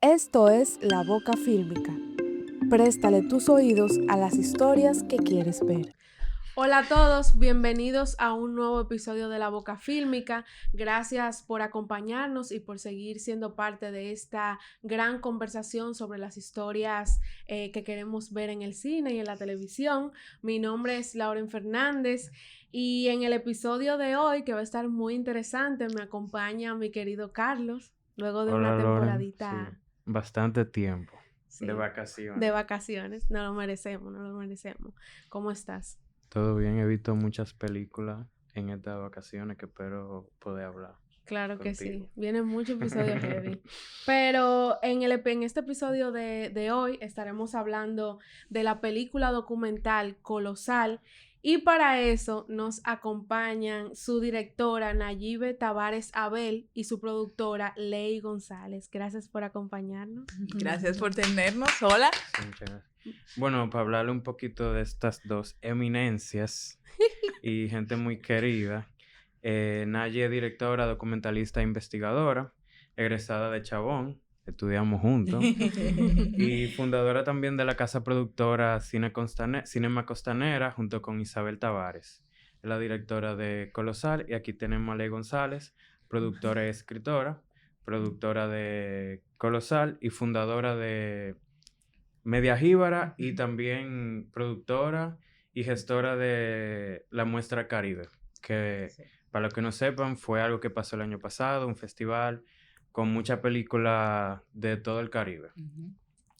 Esto es La Boca Fílmica. Préstale tus oídos a las historias que quieres ver. Hola a todos, bienvenidos a un nuevo episodio de La Boca Fílmica. Gracias por acompañarnos y por seguir siendo parte de esta gran conversación sobre las historias que queremos ver en el cine y en la televisión. Mi nombre es Lauren Fernández y en el episodio de hoy, que va a estar muy interesante, me acompaña mi querido Carlos, luego de una Hola, Loren. Sí, temporadita. bastante tiempo de Sí, de vacaciones. vacaciones. No lo merecemos, no lo merecemos. ¿Cómo estás? Todo bien, he visto muchas películas en estas vacaciones que espero poder hablar Claro que contigo. sí, vienen muchos episodios heavy. Pero en este episodio de hoy estaremos hablando de la película documental Colosal. Y para eso nos acompañan su directora Nayibe Tavares Abel y su productora Ley González. Gracias por acompañarnos. Gracias por tenernos. Hola. Sí, muchas gracias. Bueno, para hablarle un poquito de estas dos eminencias y gente muy querida, Naye es directora, documentalista e investigadora, egresada de Chabón, estudiamos juntos, y fundadora también de la casa productora Cinema Costanera, junto con Isabel Tavares. Es la directora de Colosal, y aquí tenemos a Ley González, productora y escritora, productora de Colosal y fundadora de Media Jíbara y también productora y gestora de la Muestra Caribe, que Sí. para los que no sepan fue algo que pasó el año pasado, un festival con muchas películas de todo el Caribe.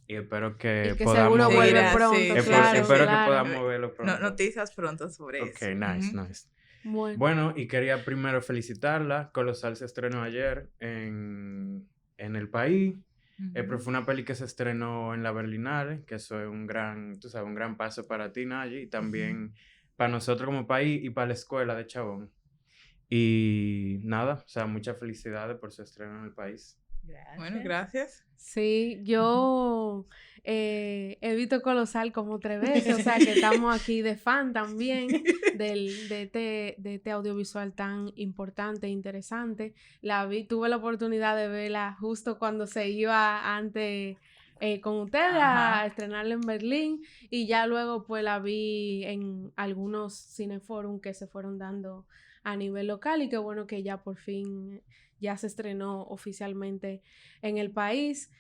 Y espero que Y que podamos seguro vuelve ver, pronto, claro, espero que claro. podamos verlo pronto. Noticias pronto sobre Ok, eso. nice, nice. Bueno, Bueno, y quería primero felicitarla. Colosal se estrenó ayer en el país. Pero fue una peli que se estrenó en la Berlinale, que eso es un gran, tú sabes, un gran paso para ti, Nayi, y también para nosotros como país y para la escuela de Chabón. Y nada, o sea, muchas felicidades por su estreno en el país. Gracias. Bueno, gracias. sí, yo he visto Colosal como 3 veces, o sea que estamos aquí de fan también de este audiovisual tan importante e interesante. Tuve la oportunidad de verla justo cuando se iba antes con ustedes a Ajá. estrenarla en Berlín y ya luego pues la vi en algunos cineforum que se fueron dando a nivel local y qué bueno que ya por fin ya se estrenó oficialmente en el país.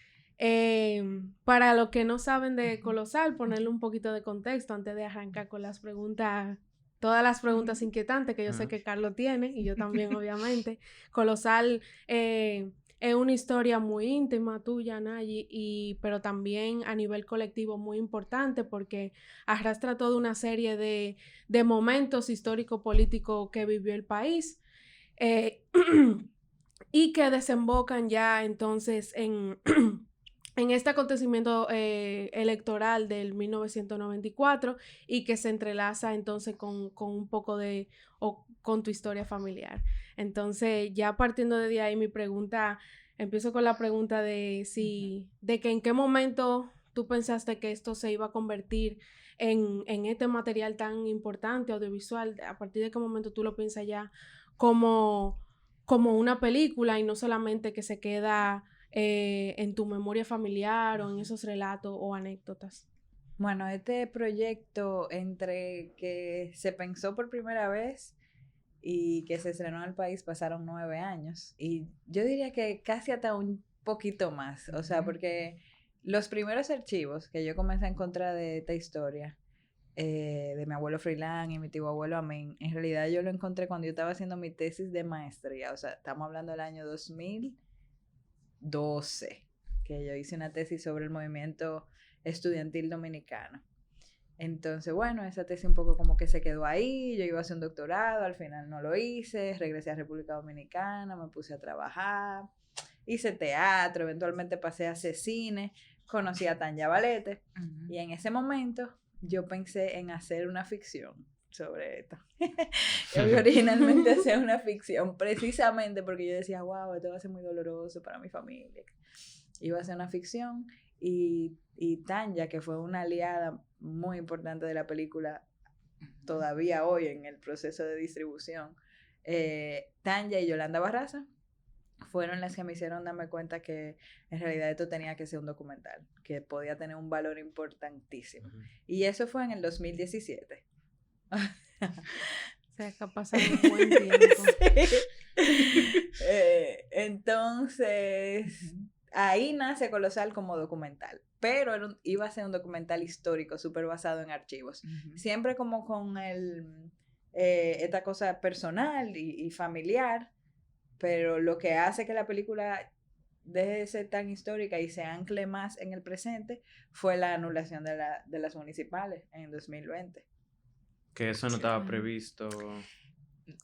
Para los que no saben de Colosal, ponerle un poquito de contexto antes de arrancar con las preguntas, todas las preguntas inquietantes que yo sé que Carlos tiene y yo también obviamente. Colosal es una historia muy íntima tuya, Nayi, pero también a nivel colectivo muy importante porque arrastra toda una serie de momentos histórico-políticos que vivió el país. Eh, y que desembocan ya entonces en este acontecimiento electoral del 1994 y que se entrelaza entonces con un poco o con tu historia familiar. Entonces, ya partiendo de ahí, empiezo con la pregunta de que en qué momento tú pensaste que esto se iba a convertir en este material tan importante audiovisual, a partir de qué momento tú lo piensas ya como una película y no solamente que se queda en tu memoria familiar o en esos relatos o anécdotas. Bueno, este proyecto entre que se pensó por primera vez y que se estrenó en el país pasaron 9 años. Y yo diría que casi hasta un poquito más. O sea, porque los primeros archivos que yo comencé a encontrar de esta historia, de mi abuelo Freelán y mi tío abuelo Amén, en realidad yo lo encontré cuando yo estaba haciendo mi tesis de maestría. O sea, estamos hablando del año 2012, que yo hice una tesis sobre el movimiento estudiantil dominicano. Entonces, bueno, esa tesis un poco como que se quedó ahí, yo iba a hacer un doctorado, al final no lo hice, regresé a República Dominicana, me puse a trabajar, hice teatro, eventualmente pasé a hacer cine, conocí a Tanya Valete, y en ese momento yo pensé en hacer una ficción sobre esto. Yo vi originalmente hacer una ficción, precisamente porque yo decía, wow, esto va a ser muy doloroso para mi familia. Iba a hacer una ficción y Tanya, que fue una aliada muy importante de la película, todavía hoy en el proceso de distribución, Tanya y Yolanda Barraza fueron las que me hicieron darme cuenta que en realidad esto tenía que ser un documental, que podía tener un valor importantísimo. Y eso fue en el 2017. O sea, que ha pasado un buen tiempo. Entonces, ahí nace Colosal como documental, pero iba a ser un documental histórico súper basado en archivos. Siempre como con esta cosa personal y familiar, pero lo que hace que la película deje de ser tan histórica y se ancle más en el presente fue la anulación de las municipales en 2020. Que eso no estaba previsto.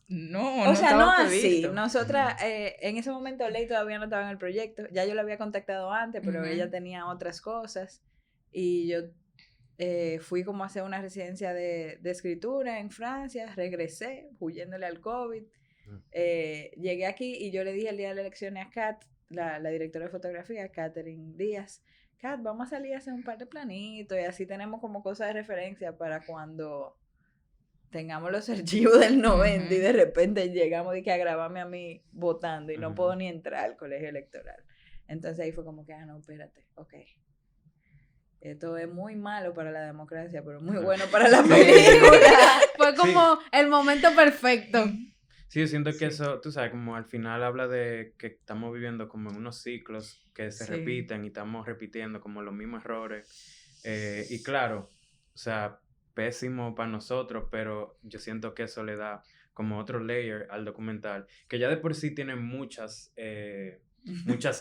No, o sea, estaba no previsto. así. Nosotras, en ese momento Ley todavía no estaba en el proyecto. Ya yo la había contactado antes, pero ella tenía otras cosas. Y yo fui como a hacer una residencia de escritura en Francia, regresé, huyéndole al COVID. Llegué aquí y yo le dije el día de la elección a Kat, la directora de fotografía, Catherine Díaz, Kat, vamos a salir a hacer un par de planitos y así tenemos como cosas de referencia para cuando tengamos los archivos del 90 y de repente llegamos y que a grabarme a mí votando y no puedo ni entrar al colegio electoral. Entonces ahí fue como que, no, espérate, ok. Esto es muy malo para la democracia, pero muy bueno para la película. Fue como el momento perfecto. Sí, yo siento que eso, tú sabes, como al final habla de que estamos viviendo como en unos ciclos que se repiten y estamos repitiendo como los mismos errores. Y claro, o sea, pésimo para nosotros, pero yo siento que eso le da como otro layer al documental, que ya de por sí tiene muchas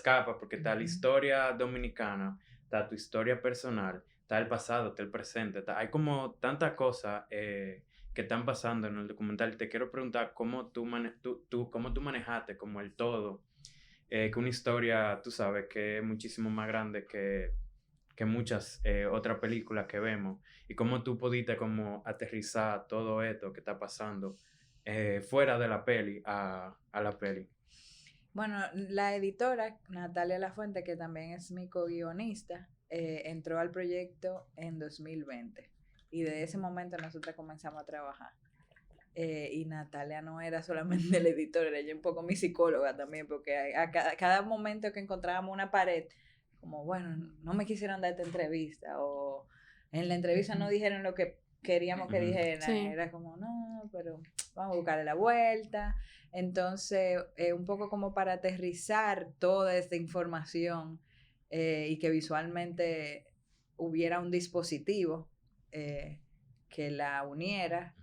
capas, porque está la historia dominicana, está tu historia personal, está el pasado, está el presente, hay como tantas cosas que están pasando en el documental. Te quiero preguntar cómo tú manejaste como el todo, que una historia, tú sabes, que es muchísimo más grande que muchas otras películas que vemos, y cómo tú pudiste como aterrizar todo esto que está pasando fuera de la peli a la peli. Bueno, la editora, Natalia Lafuente, que también es mi co-guionista, entró al proyecto en 2020. Y de ese momento nosotros comenzamos a trabajar. Y Natalia no era solamente la editora, era ella un poco mi psicóloga también, porque a cada momento que encontrábamos una pared, como, bueno, no me quisieron dar esta entrevista, o en la entrevista no dijeron lo que queríamos que dijeran, era como, no, pero vamos a buscarle la vuelta. Entonces, un poco como para aterrizar toda esta información y que visualmente hubiera un dispositivo que la uniera,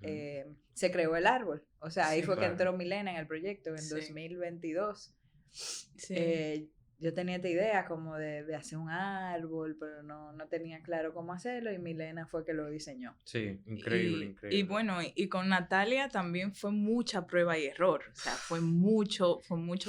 se creó el árbol. O sea, ahí fue que entró Milena en el proyecto en 2022. Yo tenía esta idea como de hacer un árbol, pero no tenía claro cómo hacerlo, y Milena fue que lo diseñó. Sí, increíble. Y bueno, y con Natalia también fue mucha prueba y error. O sea, fue mucho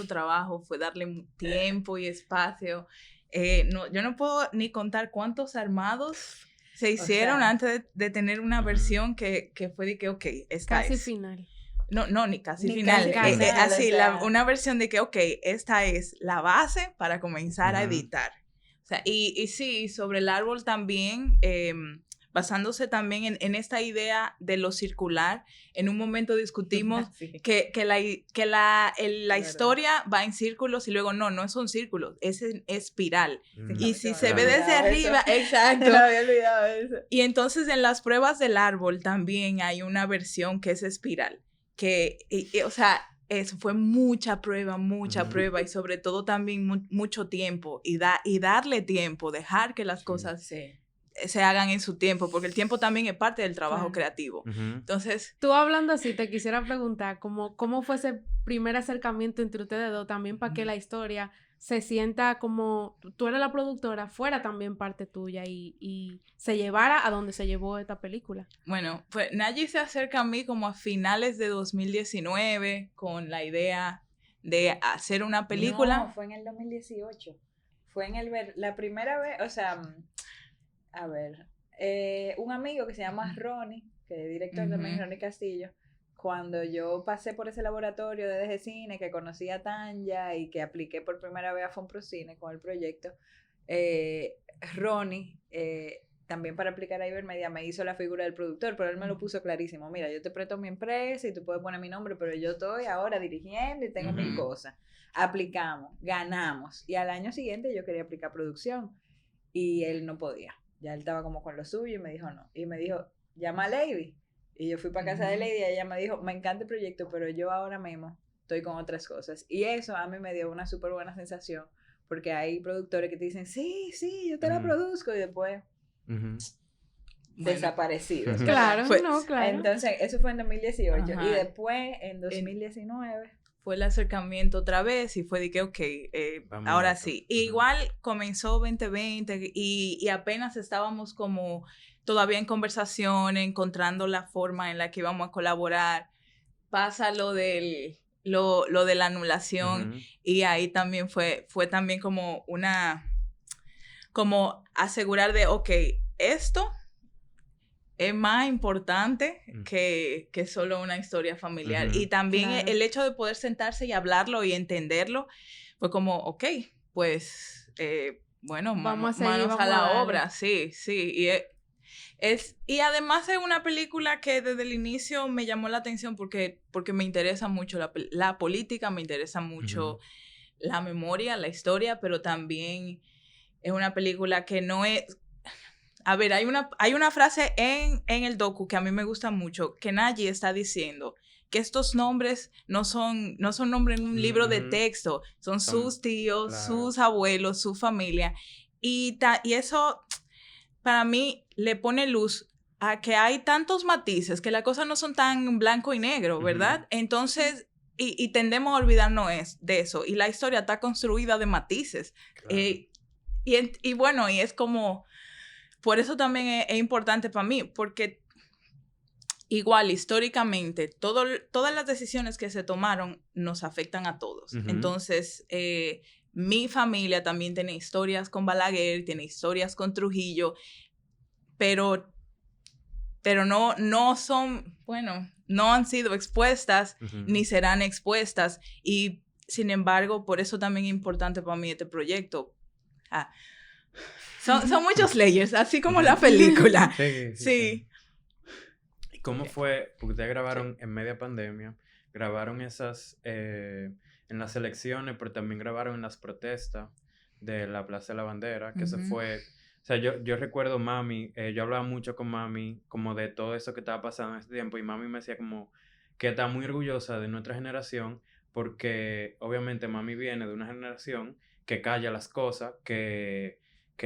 trabajo, fue darle tiempo y espacio. Yo no puedo ni contar cuántos armados se hicieron antes de tener una versión que fue de que, ok, esta casi es. final. No, ni casi final. Así, o sea, una versión de que, ok, esta es la base para comenzar a editar. O sea, y sí, sobre el árbol también, basándose también en esta idea de lo circular, en un momento discutimos que la historia va en círculos y luego no son círculos, es en espiral. Y si se ve desde arriba, exacto. Me había olvidado eso. Y entonces en las pruebas del árbol también hay una versión que es espiral. O sea, eso fue mucha prueba, y sobre todo también mucho tiempo, y darle tiempo, dejar que las cosas se hagan en su tiempo, porque el tiempo también es parte del trabajo creativo. Entonces, tú hablando así, te quisiera preguntar cómo fue ese primer acercamiento entre ustedes dos, también para que la historia se sienta como tú eres la productora, fuera también parte tuya y se llevara a donde se llevó esta película. Bueno, pues Nayi se acerca a mí como a finales de 2019 con la idea de hacer una película. No, fue en el 2018. Fue la primera vez, o sea, a ver, un amigo que se llama Ronnie, que es director también, Ronnie Castillo, cuando yo pasé por ese laboratorio de DG Cine, que conocí a Tanya y que apliqué por primera vez a Fonprocine con el proyecto, Ronnie también para aplicar a Ibermedia me hizo la figura del productor, pero él me lo puso clarísimo. Mira, yo te presto mi empresa y tú puedes poner mi nombre, pero yo estoy ahora dirigiendo y tengo mil cosas. Aplicamos, ganamos. Y al año siguiente yo quería aplicar producción y él no podía. Ya él estaba como con lo suyo y me dijo no. Y me dijo, llama a Lady. Y yo fui para casa de Lady y ella me dijo, me encanta el proyecto, pero yo ahora mismo estoy con otras cosas. Y eso a mí me dio una súper buena sensación, porque hay productores que te dicen, sí, yo te la produzco, y después desaparecidos. Claro, claro. claro. Entonces, eso fue en 2018. Y después, en 2019... fue el acercamiento otra vez y fue de que, ok, ahora sí. Igual comenzó 2020 y apenas estábamos como todavía en conversación, encontrando la forma en la que íbamos a colaborar. Pasa lo de la anulación y ahí también fue también como como asegurar de, ok, esto es más importante que solo una historia familiar. Y también el hecho de poder sentarse y hablarlo y entenderlo fue como, ok, pues, bueno, manos a la obra. Sí. Y además es una película que desde el inicio me llamó la atención porque me interesa mucho la política, me interesa mucho la memoria, la historia, pero también es una película que no es... A ver, hay una frase en el docu que a mí me gusta mucho, que Naji está diciendo que estos nombres no son nombres en un libro de texto, son sus tíos, sus abuelos, su familia. Y eso, para mí, le pone luz a que hay tantos matices, que las cosas no son tan blanco y negro, ¿verdad? Entonces, y tendemos a olvidarnos de eso. Y la historia está construida de matices. Claro. Y bueno, y es como... Por eso también es importante para mí, porque igual históricamente todas las decisiones que se tomaron nos afectan a todos. Entonces, mi familia también tiene historias con Balaguer, tiene historias con Trujillo, pero no son, bueno, no han sido expuestas ni serán expuestas. Y sin embargo, por eso también es importante para mí este proyecto. Son muchos layers, así como la película. Sí. ¿Y cómo fue? Porque ustedes grabaron en media pandemia, grabaron esas en las elecciones, pero también grabaron en las protestas de la Plaza de la Bandera, que se fue... O sea, yo recuerdo mami, yo hablaba mucho con mami como de todo eso que estaba pasando en ese tiempo, y mami me decía como que está muy orgullosa de nuestra generación, porque obviamente mami viene de una generación que calla las cosas, que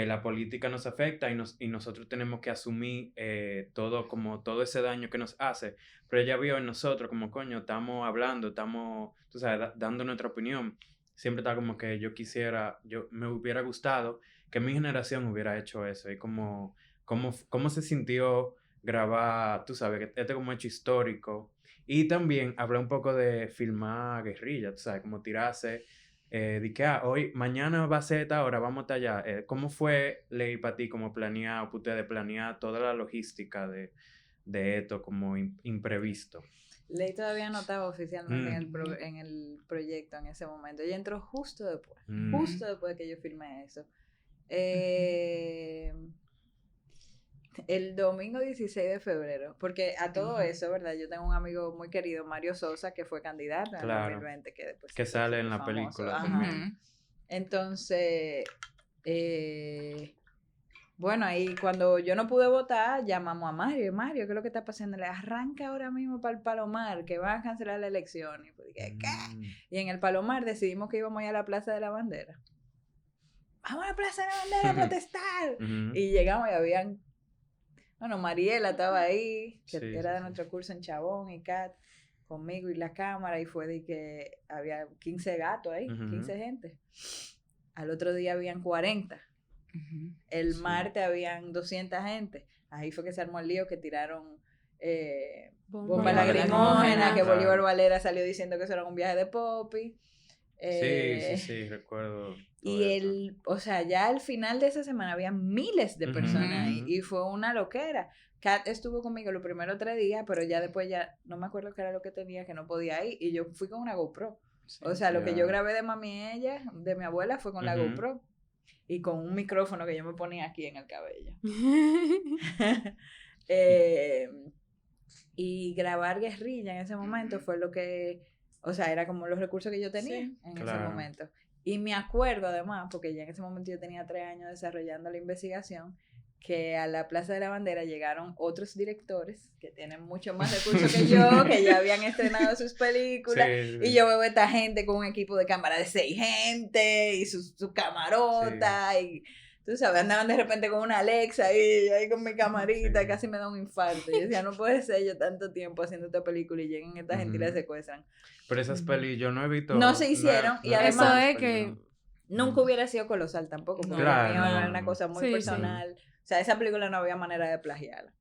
la política nos afecta y nosotros tenemos que asumir todo ese daño que nos hace. Pero ella vio en nosotros como, coño, estamos hablando, estamos, tú sabes, dando nuestra opinión. Siempre está como que me hubiera gustado que mi generación hubiera hecho eso. Y cómo se sintió grabar, tú sabes, que este como hecho histórico. Y también habla un poco de filmar guerrilla, tú sabes, como tirarse... de que mañana va a ser esta hora, vamos hasta allá. ¿Cómo fue, Ley, para ti, como planear, ustedes planear toda la logística de esto como imprevisto? Ley todavía no estaba oficialmente en el proyecto en ese momento. Ella entró justo después de que yo filmé eso. El domingo 16 de febrero, porque a todo eso, ¿verdad? Yo tengo un amigo muy querido, Mario Sosa, que fue candidato en el 2020, que después... Que sale en la película también. Entonces, bueno, ahí cuando yo no pude votar, llamamos a Mario. Mario, ¿qué es lo que está pasando? Le arranca ahora mismo para el Palomar, que van a cancelar la elección. Y pues dije, ¿qué? Y en el Palomar decidimos que íbamos a ir a la Plaza de la Bandera. ¡Vamos a la Plaza de la Bandera a protestar! Y llegamos y habían... Bueno, Mariela estaba ahí, que era de nuestro curso en Chabón, y Kat, conmigo y la cámara, y fue de que había 15 gatos ahí, 15 gente. Al otro día habían 40. El martes habían 200 gente. Ahí fue que se armó el lío, que tiraron bomba lacrimógena, que Bolívar Valera salió diciendo que eso era un viaje de Poppy. Sí, recuerdo. Y o sea, ya al final de esa semana había miles de personas ahí, y fue una loquera. Kat estuvo conmigo los primeros 3 días, pero ya después ya no me acuerdo qué era lo que tenía, que no podía ir, y yo fui con una GoPro. O sea, lo que yo grabé de mami y ella, de mi abuela, fue con la GoPro. y con un micrófono que yo me ponía aquí en el cabello. Y grabar guerrilla en ese momento fue lo que, o sea, era como los recursos que yo tenía en ese momento. Y me acuerdo además, porque ya en ese momento yo tenía 3 años desarrollando la investigación, que a la Plaza de la Bandera llegaron otros directores que tienen mucho más recursos que yo, que ya habían estrenado sus películas, y yo veo a esta gente con un equipo de cámara de 6 gente, y su camarota, y tú sabes, andaban de repente con una Alexa y yo ahí con mi camarita, casi me da un infarto. Yo decía, no puede ser yo tanto tiempo haciendo esta película y lleguen esta gente y la secuestran. Pero esas pelis yo no he visto. No se hicieron, y además eso es que nunca hubiera sido colosal tampoco, porque claro, era una cosa muy personal. O sea, esa película no había manera de plagiarla.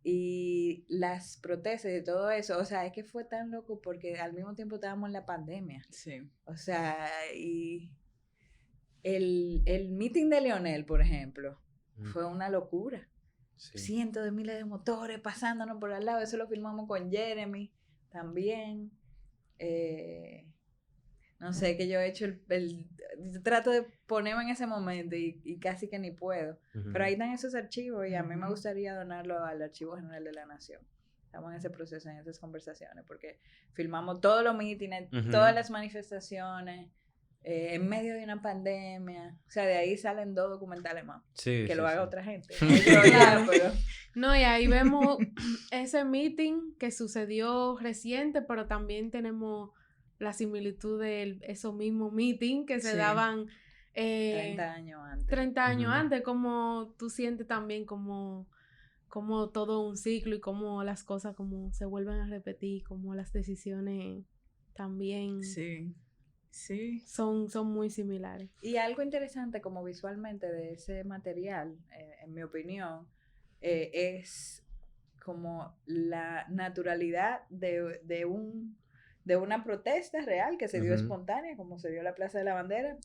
Y las protestas y todo eso, o sea, es que fue tan loco porque al mismo tiempo estábamos en la pandemia. Sí. O sea, y el meeting de Leonel, por ejemplo, fue una locura. Sí. Cientos de miles de motores pasándonos por al lado. Eso lo filmamos con Jeremy también. No sé, que yo he hecho trato de ponerme en ese momento y casi que ni puedo. Pero ahí están esos archivos y a mí me gustaría donarlo al Archivo General de la Nación. Estamos en ese proceso, en esas conversaciones, porque filmamos todos los mítines, todas las manifestaciones, en medio de una pandemia. O sea, de ahí salen 2 documentales más. Sí, que lo haga otra gente. No, y ahí vemos ese meeting que sucedió reciente, pero también tenemos la similitud de esos mismos meetings que se daban 30 años antes. 30 años antes, como tú sientes también como todo un ciclo y como las cosas como se vuelven a repetir, como las decisiones también son muy similares. Y algo interesante como visualmente de ese material, en mi opinión, es como la naturalidad de una protesta real que se dio espontánea, como se dio la Plaza de la Bandera,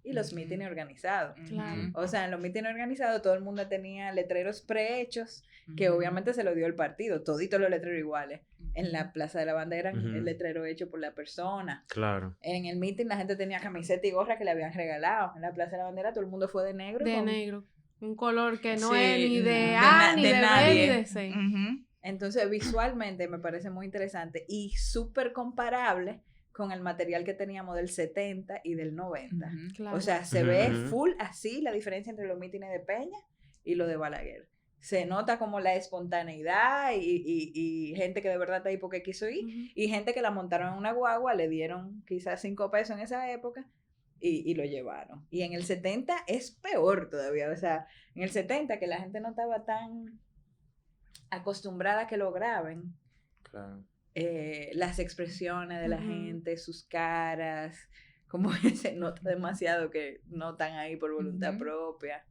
y los mítines organizados. Claro. O sea, en los mítines organizados todo el mundo tenía letreros prehechos, que obviamente se lo dio el partido, toditos los letreros iguales. En la Plaza de la Bandera, el letrero hecho por la persona. Claro. En el mítin la gente tenía camiseta y gorra que le habían regalado. En la Plaza de la Bandera todo el mundo fue de negro. Negro. Un color que no es ni de A, ni de B, ni de C. Entonces, visualmente me parece muy interesante y súper comparable con el material que teníamos del 70 y del 90. Claro. O sea, se ve full así la diferencia entre los mítines de Peña y los de Balaguer. Se nota como la espontaneidad y gente que de verdad está ahí porque quiso ir, y gente que la montaron en una guagua, le dieron quizás 5 pesos en esa época y lo llevaron. Y en el 70 es peor todavía. O sea, en el 70 que la gente no estaba tan acostumbrada a que lo graben. Claro. Las expresiones de la gente, sus caras, como se nota demasiado que no están ahí por voluntad propia.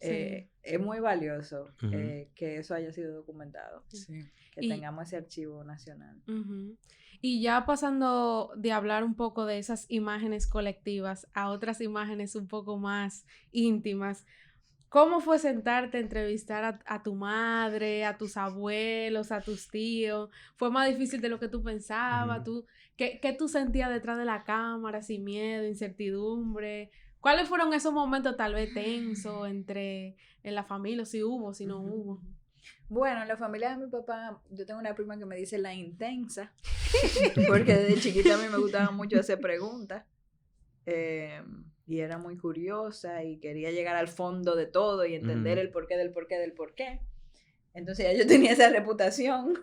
Es muy valioso que eso haya sido documentado, que tengamos ese archivo nacional. Y ya pasando de hablar un poco de esas imágenes colectivas a otras imágenes un poco más íntimas, ¿cómo fue sentarte a entrevistar a tu madre, a tus abuelos, a tus tíos? ¿Fue más difícil de lo que tú pensabas? ¿Qué tú sentías detrás de la cámara? ¿Sin miedo, incertidumbre? ¿Cuáles fueron esos momentos tal vez tensos en la familia? Si hubo, si no hubo. Bueno, en la familia de mi papá, yo tengo una prima que me dice la intensa, porque desde chiquita a mí me gustaba mucho hacer preguntas. Y era muy curiosa y quería llegar al fondo de todo y entender el porqué del porqué del porqué. Entonces ya yo tenía esa reputación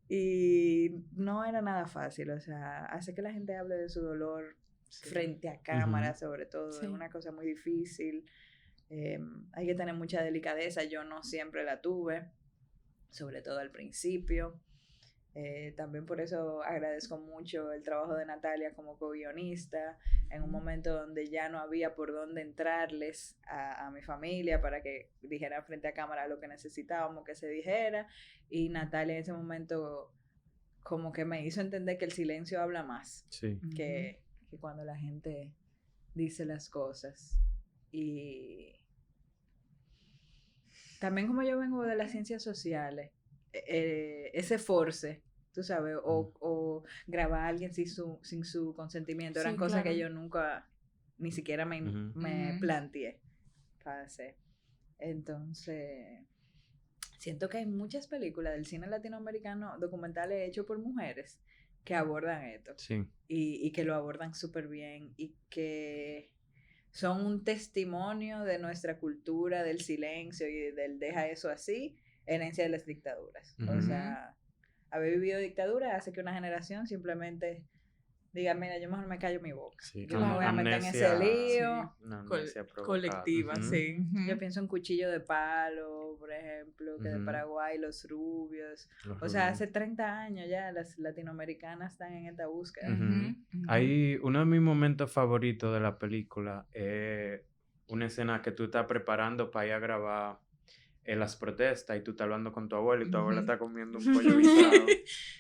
y no era nada fácil. O sea, hace que la gente hable de su dolor frente a cámara, sobre todo, es una cosa muy difícil. Hay que tener mucha delicadeza. Yo no siempre la tuve, sobre todo al principio. También por eso agradezco mucho el trabajo de Natalia como co-guionista en un momento donde ya no había por dónde entrarles a mi familia para que dijeran frente a cámara lo que necesitábamos que se dijera, y Natalia en ese momento como que me hizo entender que el silencio habla más que cuando la gente dice las cosas. Y también como yo vengo de las ciencias sociales, ese force, tú sabes, o grabar a alguien sin su consentimiento, eran cosas que yo nunca ni siquiera me planteé para hacer. Entonces, siento que hay muchas películas del cine latinoamericano, documentales hechos por mujeres, que abordan esto. Sí. Y que lo abordan súper bien y que son un testimonio de nuestra cultura, del silencio y del deja eso así, herencia de las dictaduras. O sea, haber vivido dictadura hace que una generación simplemente diga, mira, yo mejor me callo mi boca. Sí, Yo no me voy a meter en ese lío. Colectiva, sí. Yo pienso en Cuchillo de Palo, por ejemplo, que de Paraguay, Los Rubios. O sea, hace 30 años ya las latinoamericanas están en esta búsqueda. Hay uno de mis momentos favoritos de la película, una escena que tú estás preparando para ir a grabar las protestas y tú estás hablando con tu abuela y tu abuela está comiendo un pollo guisado.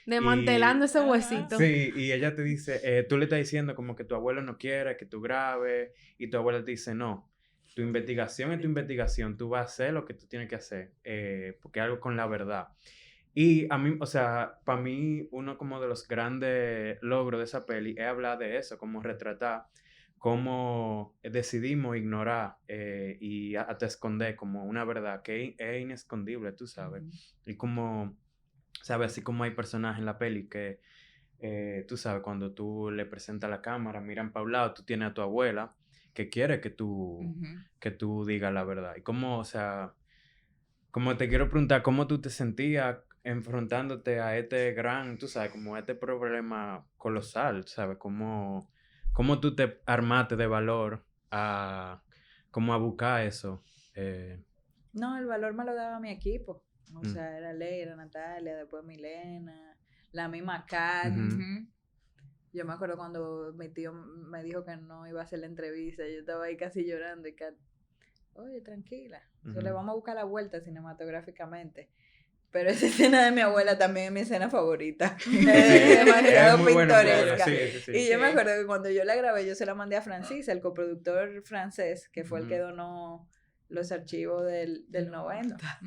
Desmantelando ese huesito. Sí, y ella te dice, tú le estás diciendo como que tu abuelo no quiere que tú grabes y tu abuela te dice, no, tu investigación es tu investigación, tú vas a hacer lo que tú tienes que hacer, porque es algo con la verdad. Y a mí, o sea, para mí uno como de los grandes logros de esa peli es hablar de eso, como retratar cómo decidimos ignorar y hasta esconder como una verdad que es inescondible, tú sabes. Y como, ¿sabes? Así como hay personajes en la peli que, tú sabes, cuando tú le presentas la cámara, miran para un lado, tú tienes a tu abuela que quiere que tú digas la verdad. Y como, o sea, como te quiero preguntar, ¿cómo tú te sentías enfrentándote a este gran, tú sabes, como este problema colosal, ¿sabes? ¿Cómo tú te armaste de valor como a buscar eso? No, el valor me lo daba mi equipo. O sea, era Leira, Natalia, después Milena, la misma Kat. Yo me acuerdo cuando mi tío me dijo que no iba a hacer la entrevista, yo estaba ahí casi llorando y Kat, oye, tranquila, le vamos a buscar la vuelta cinematográficamente. Pero esa escena de mi abuela también es mi escena favorita. Es demasiado pintoresca. Y yo me acuerdo que cuando yo la grabé, yo se la mandé a Francis, el coproductor francés, que fue el que donó los archivos del 90.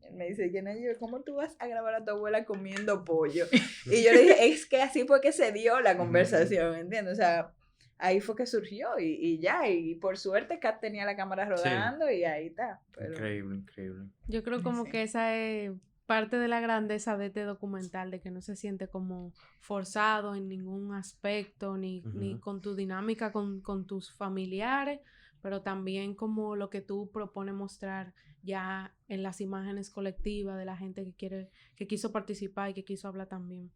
Él me dice, Jenny, ¿cómo tú vas a grabar a tu abuela comiendo pollo? Y yo le dije, es que así fue que se dio la conversación, ¿entiendes? O sea, ahí fue que surgió y ya, y por suerte Kat tenía la cámara rodando y ahí está. Pero... Increíble. Yo creo como que esa es parte de la grandeza de este documental, de que no se siente como forzado en ningún aspecto, ni con tu dinámica con tus familiares, pero también como lo que tú propones mostrar ya en las imágenes colectivas de la gente que quiso participar y que quiso hablar también.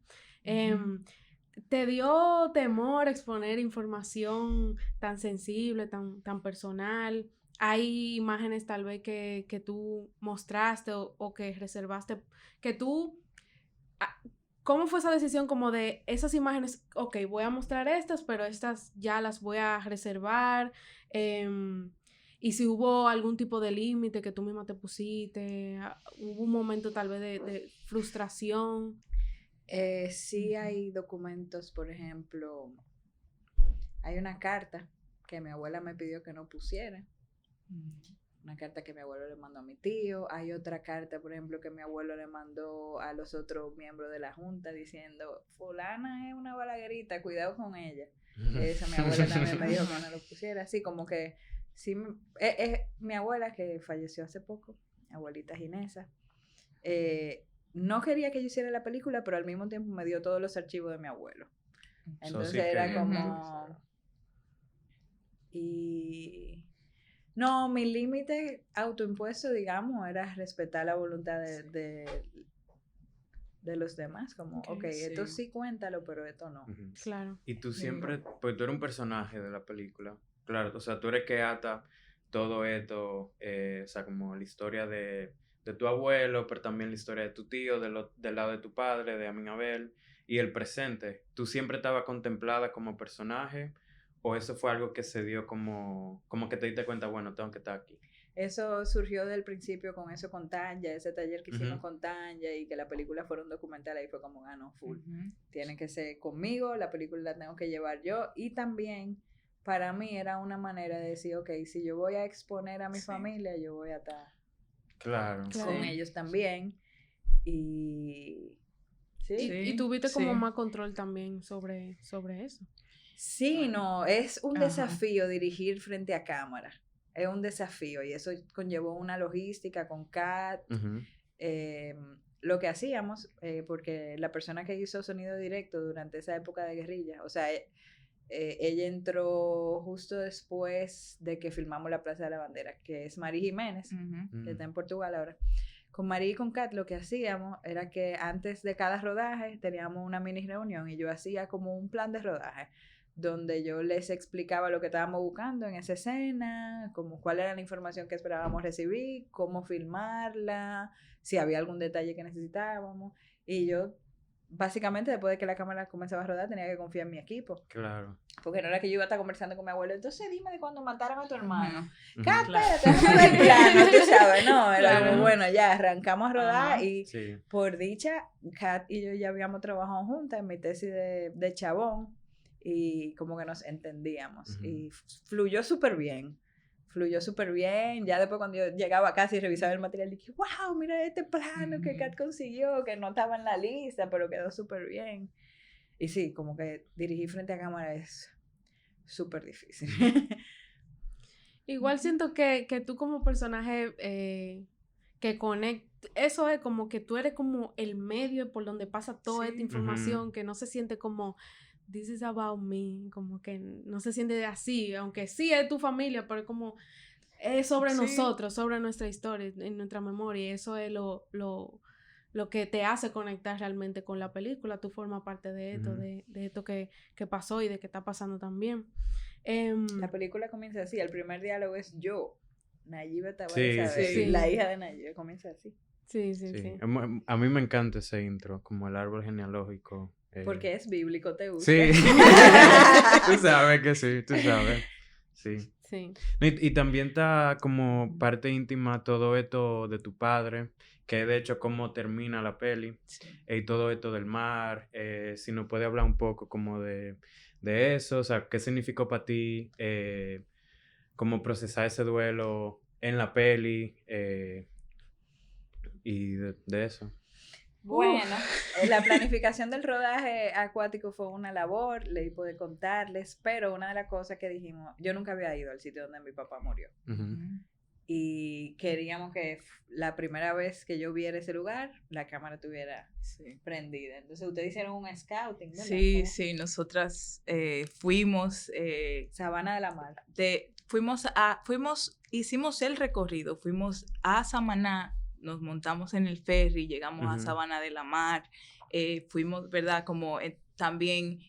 ¿Te dio temor exponer información tan sensible, tan personal? ¿Hay imágenes tal vez que tú mostraste o que reservaste? Que tú... ¿Cómo fue esa decisión como de esas imágenes? Ok, voy a mostrar estas, pero estas ya las voy a reservar. Y si hubo algún tipo de límite que tú misma te pusiste, hubo un momento tal vez de frustración. Sí hay documentos, por ejemplo, hay una carta que mi abuela me pidió que no pusiera. Una carta que mi abuelo le mandó a mi tío. Hay otra carta, por ejemplo, que mi abuelo le mandó a los otros miembros de la junta diciendo, fulana es una balaguerita, cuidado con ella. Eso mi abuela también me dijo que no lo pusiera. Así como que, sí, mi abuela que falleció hace poco, abuelita Ginesa, no quería que yo hiciera la película, pero al mismo tiempo me dio todos los archivos de mi abuelo. Entonces era como... Y... No, mi límite autoimpuesto, digamos, era respetar la voluntad de los demás. Como, ok, esto sí cuéntalo, pero esto no. Claro. Y tú siempre, pues tú eres un personaje de la película. Claro, o sea, tú eres que ata todo esto, o sea, como la historia de tu abuelo, pero también la historia de tu tío, del lado de tu padre, de Amin Abel, y el presente. ¿Tú siempre estabas contemplada como personaje o eso fue algo que se dio como que te diste cuenta, bueno, tengo que estar aquí? Eso surgió del principio con eso con Tanya, ese taller que hicimos con Tanya y que la película fuera un documental, ahí fue como, no, full. Tiene que ser conmigo, la película la tengo que llevar yo y también para mí era una manera de decir, ok, si yo voy a exponer a mi familia, yo voy a estar con ellos también. Y tuviste como más control también sobre eso. Sí, no, es un Ajá. desafío dirigir frente a cámara. Es un desafío y eso conllevó una logística con Kat. Lo que hacíamos, porque la persona que hizo sonido directo durante esa época de guerrilla, o sea, ella entró justo después de que filmamos La Plaza de la Bandera, que es Mari Jiménez, que está en Portugal ahora. Con Mari y con Kat lo que hacíamos era que antes de cada rodaje teníamos una mini reunión y yo hacía como un plan de rodaje donde yo les explicaba lo que estábamos buscando en esa escena, como cuál era la información que esperábamos recibir, cómo filmarla, si había algún detalle que necesitábamos. Y yo, básicamente, después de que la cámara comenzaba a rodar, tenía que confiar en mi equipo. Claro. Porque no era que yo iba a estar conversando con mi abuelo, entonces dime de cuando mataron a tu hermano. Ujú. Kat, Claro. espérate, déjame ver el plano, tú sabes, no, era Claro. como, bueno, ya arrancamos a rodar. Ajá. Y Sí. por dicha, Kat y yo ya habíamos trabajado juntas en mi tesis de Chabón y como que nos entendíamos. Ujú. Y fluyó súper bien. Ya después cuando yo llegaba a casa y revisaba el material, dije, wow, mira este plano que Kat consiguió, que no estaba en la lista, pero quedó súper bien. Y sí, como que dirigir frente a cámara es súper difícil. Igual siento que tú como personaje que eso es como que tú eres como el medio por donde pasa toda esta Sí. información, que no se siente como this is about me, como que no se siente así, aunque sí es tu familia, pero es como es sobre Sí. nosotros, sobre nuestra historia, en nuestra memoria, y eso es lo que te hace conectar realmente con la película. Tú formas parte de esto, Ujú. de esto que pasó y de que está pasando también. La película comienza así, el primer diálogo es yo, Nayibe Sí, Tabaré, sí, sí. la hija de Nayibe, comienza así. Sí, sí, Sí. sí. A mí me encanta ese intro, como el árbol genealógico. Porque es bíblico, ¿te gusta? Sí. Tú sabes que sí, tú sabes. Sí. Sí. No, y también está como parte íntima todo esto de tu padre, que de hecho cómo termina la peli, y todo esto del mar, si nos puede hablar un poco como de eso, o sea, qué significó para ti, cómo procesar ese duelo en la peli, y de eso. Bueno, la planificación del rodaje acuático fue una labor, le pude contarles, pero una de las cosas que dijimos, yo nunca había ido al sitio donde mi papá murió. Ujú. Y queríamos que la primera vez que yo viera ese lugar, la cámara estuviera prendida. Entonces ustedes hicieron un scouting, ¿verdad? Sí, ¿Cómo? sí, nosotras fuimos Sabana de la Mar. hicimos el recorrido, fuimos a Samaná, nos montamos en el ferry, llegamos a Ujú. Sabana de la Mar, fuimos, ¿verdad? Como también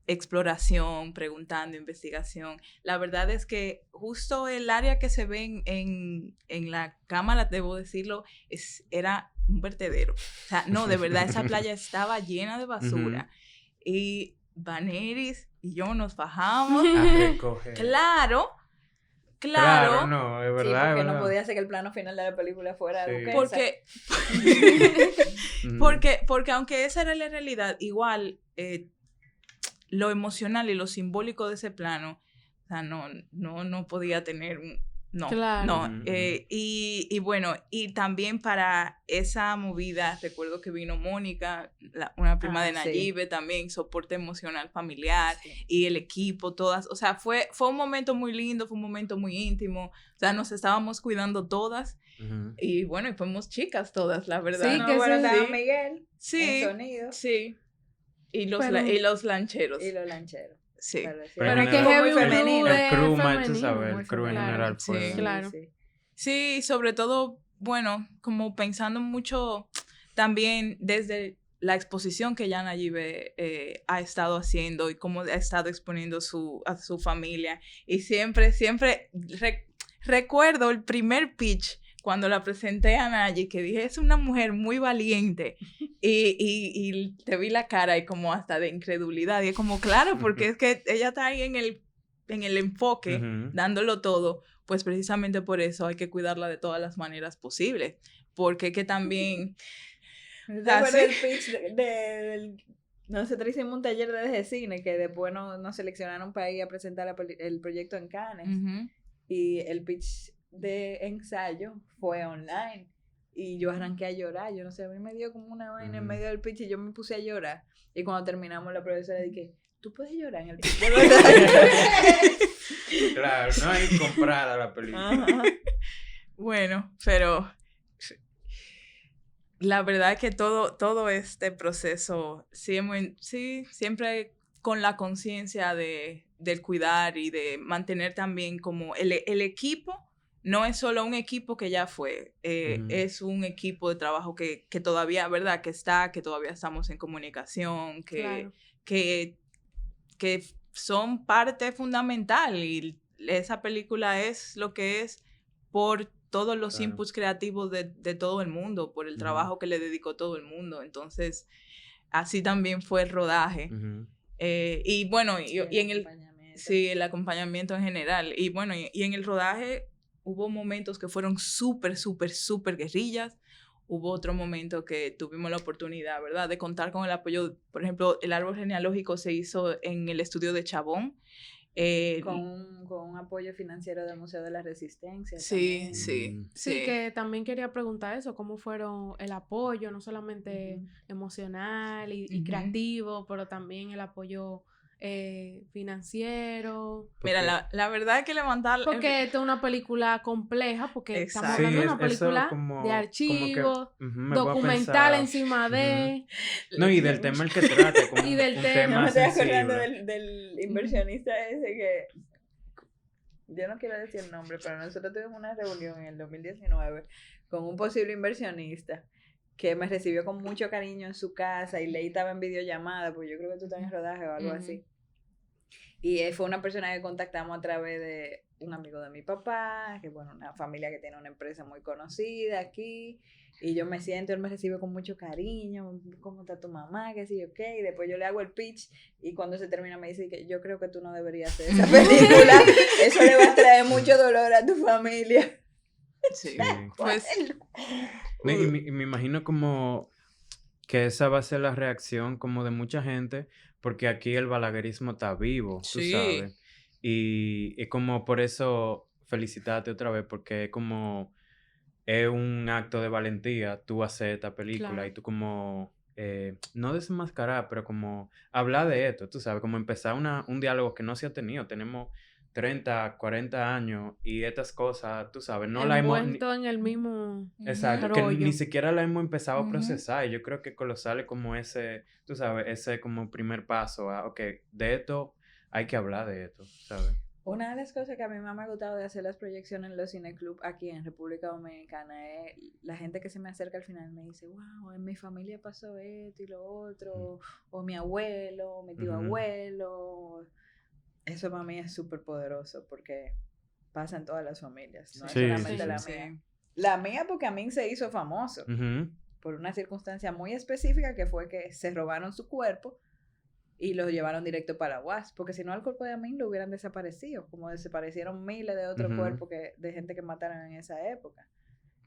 exploración, preguntando, investigación. La verdad es que justo el área que se ve en la cámara, debo decirlo, era un vertedero. O sea, no, de verdad, esa playa estaba llena de basura. Y Vaneris y yo nos bajamos. A recoger. Claro, No, es Sí, verdad, porque es no verdad. podía ser que el plano final de la película fuera Sí. duquesa. Porque aunque esa era la realidad, igual lo emocional y lo simbólico de ese plano, o sea, no podía tener no, Claro. no. Ujú, ujú. Y bueno, y también para esa movida, recuerdo que vino Mónica, una prima de Sí. Nayibe, también soporte emocional familiar, Sí. y el equipo, todas, o sea, fue un momento muy lindo, fue un momento muy íntimo, o sea, nos estábamos cuidando todas, Ujú. y bueno, y fuimos chicas todas, la verdad. Sí, No, que bueno, eso- estaba sí. Miguel Sí, en sonido sí. Y los, Pero- y los lancheros. y los lancheros. Sí. Pero, sí, Pero Pero en es que general, Heavy muy Blue femenino. El crew, es más, tú femenino, sabes, muy el crew en femenino. general Sí. fue... Claro. Sí. Sí, sobre todo, bueno, como pensando mucho también desde la exposición que ya Nayibe ha estado haciendo y cómo ha estado exponiendo a su familia. Y siempre recuerdo el primer pitch cuando la presenté a Nayi, que dije, es una mujer muy valiente. Y te vi la cara y como hasta de incredulidad. Y es como, claro, porque es que ella está ahí en el enfoque, Ujú. dándolo todo. Pues precisamente por eso hay que cuidarla de todas las maneras posibles. Porque que también... Recuerdo ¿sí? el pitch nosotros hicimos un taller de cine que después nos seleccionaron para ir a presentar el proyecto en Cannes. Ujú. Y el pitch de ensayo fue online. Y yo arranqué a llorar. Yo no sé, a mí me dio como una vaina en medio del pitch y yo me puse a llorar. Y cuando terminamos, la profesora dije, tú puedes llorar en el Claro, no hay comprada la película. Ajá. Bueno, pero la verdad es que todo este proceso, sí, siempre con la conciencia del cuidar y de mantener también como el equipo, no es solo un equipo que ya fue, es un equipo de trabajo que todavía, ¿verdad? Que todavía estamos en comunicación, Claro. que son parte fundamental y esa película es lo que es por todos los Claro. inputs creativos de todo el mundo, por el trabajo que le dedicó todo el mundo. Entonces, así también fue el rodaje. Y bueno, y en el acompañamiento en general. Y bueno, y en el rodaje hubo momentos que fueron súper guerrillas. Hubo otro momento que tuvimos la oportunidad, ¿verdad?, de contar con el apoyo. Por ejemplo, el árbol genealógico se hizo en el estudio de Chabón. Con un apoyo financiero del Museo de la Resistencia. Sí, Sí, que también quería preguntar eso, cómo fueron el apoyo, no solamente emocional y creativo, pero también el apoyo financiero. Mira, la verdad es que levantar... Porque esta es una película compleja, porque estamos hablando de una película de archivo, documental encima de... No, y del tema el que trata, como y del un tema. No me estoy acordando sensible. del inversionista ese que... Yo no quiero decir el nombre, pero nosotros tuvimos una reunión en el 2019 con un posible inversionista que me recibió con mucho cariño en su casa y Ley estaba en videollamada, pues yo creo que tú estás en rodaje o algo así. Y fue una persona que contactamos a través de un amigo de mi papá, que bueno, una familia que tiene una empresa muy conocida aquí, y yo me siento, él me recibe con mucho cariño, ¿cómo está tu mamá? Que sí, ok, y después yo le hago el pitch, y cuando se termina me dice que yo creo que tú no deberías hacer esa película, eso le va a traer mucho dolor a tu familia. Sí, pues... Y me imagino como que esa va a ser la reacción como de mucha gente, porque aquí el balaguerismo está vivo, tú sabes. Y como por eso felicitarte otra vez, porque como es un acto de valentía tú hacer esta película. Claro. Y tú como, no desenmascarar, pero como hablar de esto, tú sabes, como empezar un diálogo que no se ha tenido. Tenemos 30, 40 años y estas cosas, tú sabes, no la hemos... Envuelto en el mismo Exacto, rollo. que ni siquiera la hemos empezado a procesar. Y yo creo que Colosal es como ese, tú sabes, ese como primer paso a, ok, de esto hay que hablar de esto, ¿sabes? Una de las cosas que a mí más me ha gustado de hacer las proyecciones en los cineclub aquí en República Dominicana es la gente que se me acerca al final me dice, wow, en mi familia pasó esto y lo otro, o mi abuelo, o mi tío abuelo. Eso para mí es súper poderoso porque pasa en todas las familias, no es solamente la mía. La mía porque a mí se hizo famoso por una circunstancia muy específica que fue que se robaron su cuerpo y lo llevaron directo para la UAS, porque si no el cuerpo de Amin lo hubieran desaparecido, como desaparecieron miles de otros cuerpos de gente que mataron en esa época.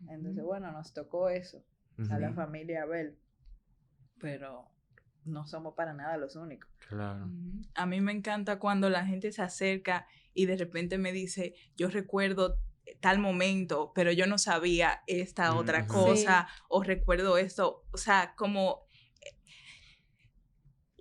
Entonces, bueno, nos tocó eso a la familia Abel, pero no somos para nada los únicos. Claro. A mí me encanta cuando la gente se acerca y de repente me dice, yo recuerdo tal momento, pero yo no sabía esta otra cosa, o recuerdo esto, o sea, como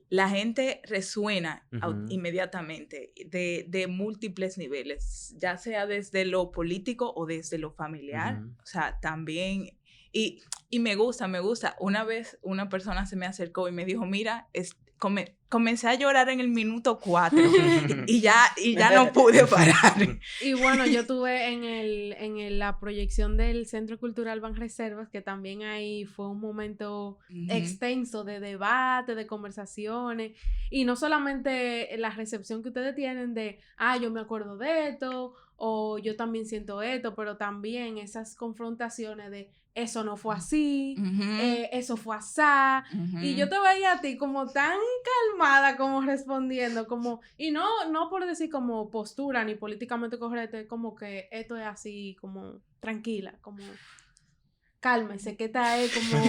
la gente resuena inmediatamente de múltiples niveles, ya sea desde lo político o desde lo familiar, o sea, también, y me gusta, una vez una persona se me acercó y me dijo, mira, comencé a llorar en el minuto 4 y ya no pude parar. Y bueno, yo tuve en la proyección del Centro Cultural Banreservas, que también ahí fue un momento extenso de debate, de conversaciones, y no solamente la recepción que ustedes tienen de, yo me acuerdo de esto, o yo también siento esto, pero también esas confrontaciones de eso no fue así, eso fue asá, y yo te veía a ti como tan calmada como respondiendo, como, y no por decir como postura ni políticamente correcto, como que esto es así, como tranquila, como cálmese, que esta es como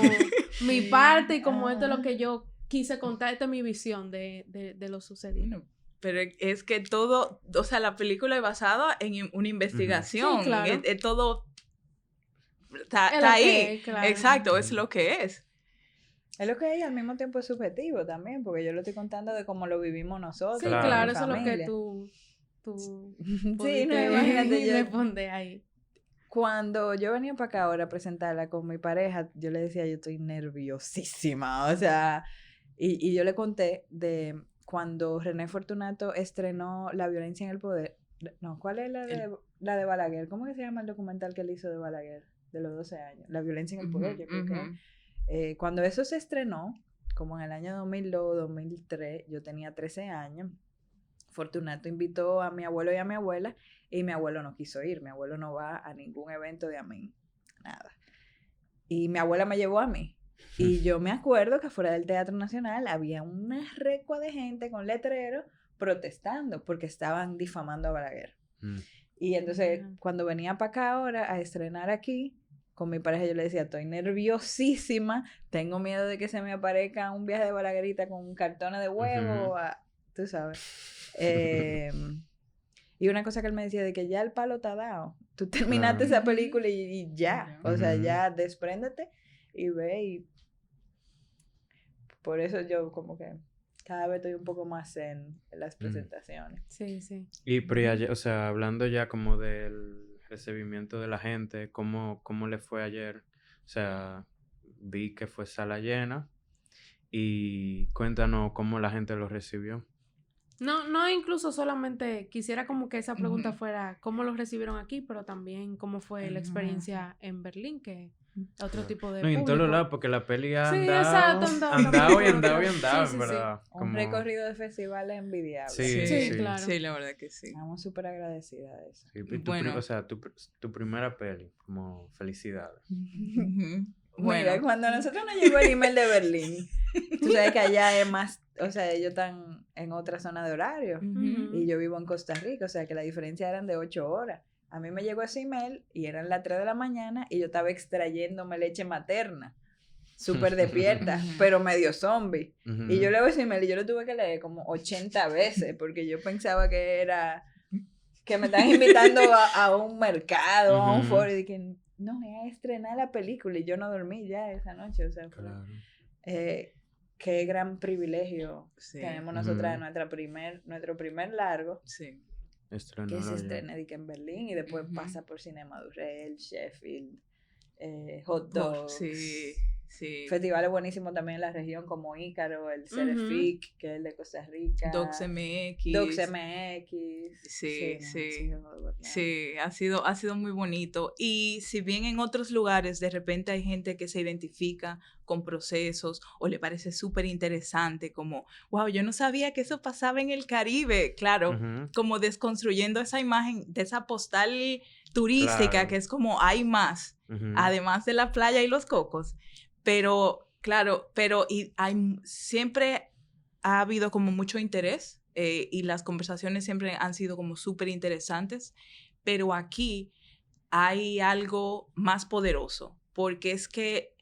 mi parte y como esto es lo que yo quise contar, esta es mi visión de lo sucedido. Pero es que todo, o sea, la película es basada en una investigación, sí, claro. Es todo... Está ahí, claro. Exacto, es lo que es. Es lo que hay, al mismo tiempo es subjetivo también, porque yo lo estoy contando de cómo lo vivimos nosotros. Sí, claro, eso es lo que tú sí, no, imagínate, yo responde ahí. Cuando yo venía para acá ahora a presentarla con mi pareja, yo le decía, yo estoy nerviosísima, o sea, y yo le conté de cuando René Fortunato estrenó La violencia en el poder. No, ¿cuál es la de Balaguer? ¿Cómo que se llama el documental que él hizo de Balaguer? De los 12 años. La violencia en el poder, yo creo que. Cuando eso se estrenó, como en el año 2002, 2003, yo tenía 13 años, Fortunato invitó a mi abuelo y a mi abuela, y mi abuelo no quiso ir. Mi abuelo no va a ningún evento de Amén, nada. Y mi abuela me llevó a mí. Y yo me acuerdo que afuera del Teatro Nacional había una recua de gente con letreros protestando porque estaban difamando a Balaguer. Y entonces, cuando venía para acá ahora a estrenar aquí, con mi pareja yo le decía, estoy nerviosísima, tengo miedo de que se me aparezca un viaje de Balaguerita con cartones de huevo, tú sabes. Y una cosa que él me decía de que ya el palo te ha dado. Tú terminaste esa película y ya. O sea, ya despréndete y ve. Y por eso yo como que cada vez estoy un poco más en las presentaciones. Sí, sí. Y pero ya, o sea, hablando ya como del recibimiento de la gente, ¿cómo le fue ayer? O sea, vi que fue sala llena y cuéntanos cómo la gente lo recibió. No, incluso solamente quisiera como que esa pregunta fuera cómo lo recibieron aquí, pero también cómo fue la experiencia en Berlín, que otro tipo de No, y en todos público. lados, porque la peli ha Sí, andado, exacto, andado y Sí, en verdad. Un Como... recorrido de festivales envidiable. Sí, claro. Sí, la verdad que sí. Estamos súper agradecidas de eso. Sí, Bueno. o sea, tu primera peli, como felicidades. Bueno. Mira, cuando a nosotros nos llegó el email de Berlín, tú sabes que allá es más, o sea, ellos están en otra zona de horario y yo vivo en Costa Rica, o sea que la diferencia eran de 8 horas. A mí me llegó ese email y eran las 3 de la mañana y yo estaba extrayéndome leche materna, súper despierta, pero medio zombie. Y yo leo ese email y yo lo tuve que leer como 80 veces porque yo pensaba que era que me están invitando a un mercado, a un foro y dije, no, voy a estrenar la película y yo no dormí ya esa noche, o sea, Claro. Qué gran privilegio tenemos nosotras de nuestro primer largo, que se estrena en Berlín y después pasa por Cinema Durrell, Sheffield, Hot Dogs. Sí. Festivales buenísimos también en la región como Ícaro, el Cerefic, que es el de Costa Rica. Docs MX. Sí, ha sido muy bonito. Y si bien en otros lugares de repente hay gente que se identifica con procesos o le parece súper interesante, como, wow, yo no sabía que eso pasaba en el Caribe. Claro, como desconstruyendo esa imagen de esa postal turística, que es como hay más, además de la playa y los cocos. Pero, claro, siempre ha habido como mucho interés y las conversaciones siempre han sido como súper interesantes, pero aquí hay algo más poderoso, porque es que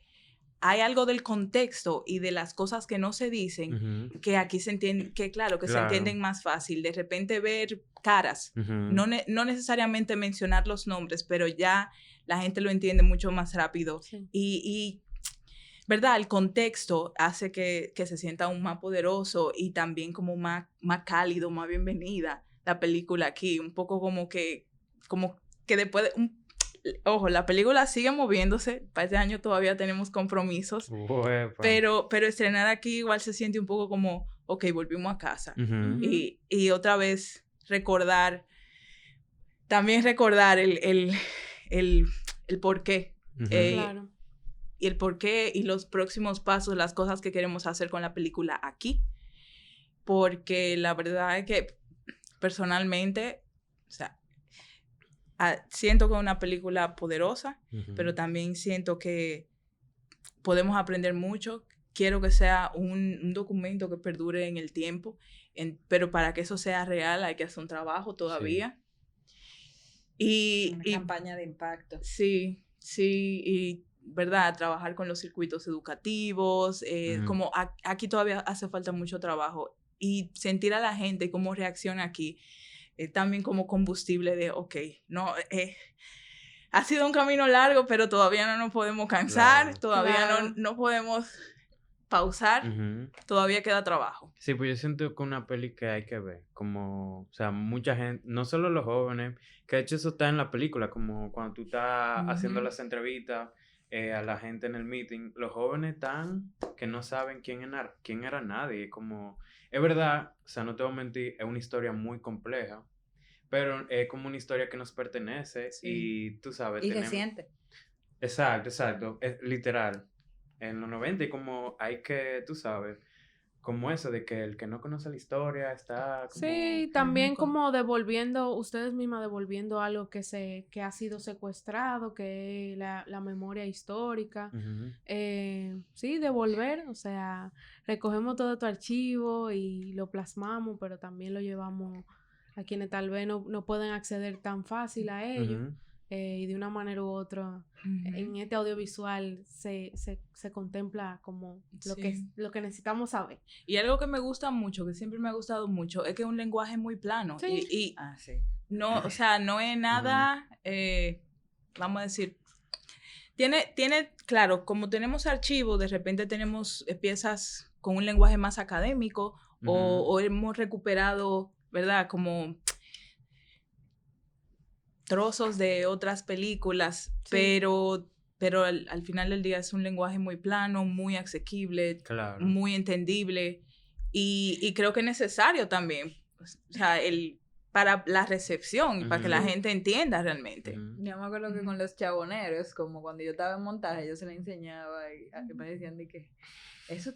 hay algo del contexto y de las cosas que no se dicen que aquí se entienden, que claro, se entienden más fácil. De repente ver caras, no necesariamente mencionar los nombres, pero ya la gente lo entiende mucho más rápido. Y ¿verdad? El contexto hace que se sienta aún más poderoso y también como más cálido, más bienvenida la película aquí. Un poco como que después ojo, la película sigue moviéndose. Para este año todavía tenemos compromisos. Pero estrenar aquí igual se siente un poco como, ok, volvimos a casa. Y otra vez recordar el porqué. Claro. Y el porqué y los próximos pasos, las cosas que queremos hacer con la película aquí. Porque la verdad es que personalmente, o sea, siento que es una película poderosa, pero también siento que podemos aprender mucho. Quiero que sea un documento que perdure en el tiempo, pero para que eso sea real hay que hacer un trabajo todavía. Una campaña de impacto. Sí, y ¿verdad? Trabajar con los circuitos educativos, como aquí todavía hace falta mucho trabajo y sentir a la gente cómo reacciona aquí, también como combustible de, ok, no, ha sido un camino largo, pero todavía no nos podemos cansar, todavía no podemos pausar, todavía queda trabajo. Sí, pues yo siento que una peli que hay que ver, como, o sea, mucha gente, no solo los jóvenes, que de hecho eso está en la película, como cuando tú estás haciendo las entrevistas a la gente en el meeting, los jóvenes están que no saben quién era nadie, como, es verdad, o sea, no te voy a mentir, es una historia muy compleja, pero es como una historia que nos pertenece y tú sabes. Y reciente. Exacto, es literal. En los 90 y como hay que, tú sabes, como eso de que el que no conoce la historia está como... Sí, también como devolviendo, ustedes mismas devolviendo algo que ha sido secuestrado, que es la memoria histórica. Sí, devolver, o sea, recogemos todo tu archivo y lo plasmamos, pero también lo llevamos a quienes tal vez no pueden acceder tan fácil a ello. Y de una manera u otra, en este audiovisual se contempla como lo que necesitamos saber. Y algo que me gusta mucho, que siempre me ha gustado mucho, es que es un lenguaje muy plano. Sí. Y no, o sea, no es nada, vamos a decir, tiene, claro, como tenemos archivos, de repente tenemos piezas con un lenguaje más académico, o hemos recuperado, ¿verdad? Como trozos de otras películas, pero al final del día es un lenguaje muy plano, muy asequible, muy entendible, y creo que es necesario también, o sea, para la recepción, para que la gente entienda realmente. Yo me acuerdo que con los chaboneros, como cuando yo estaba en montaje, yo se le enseñaba y me decían de que eso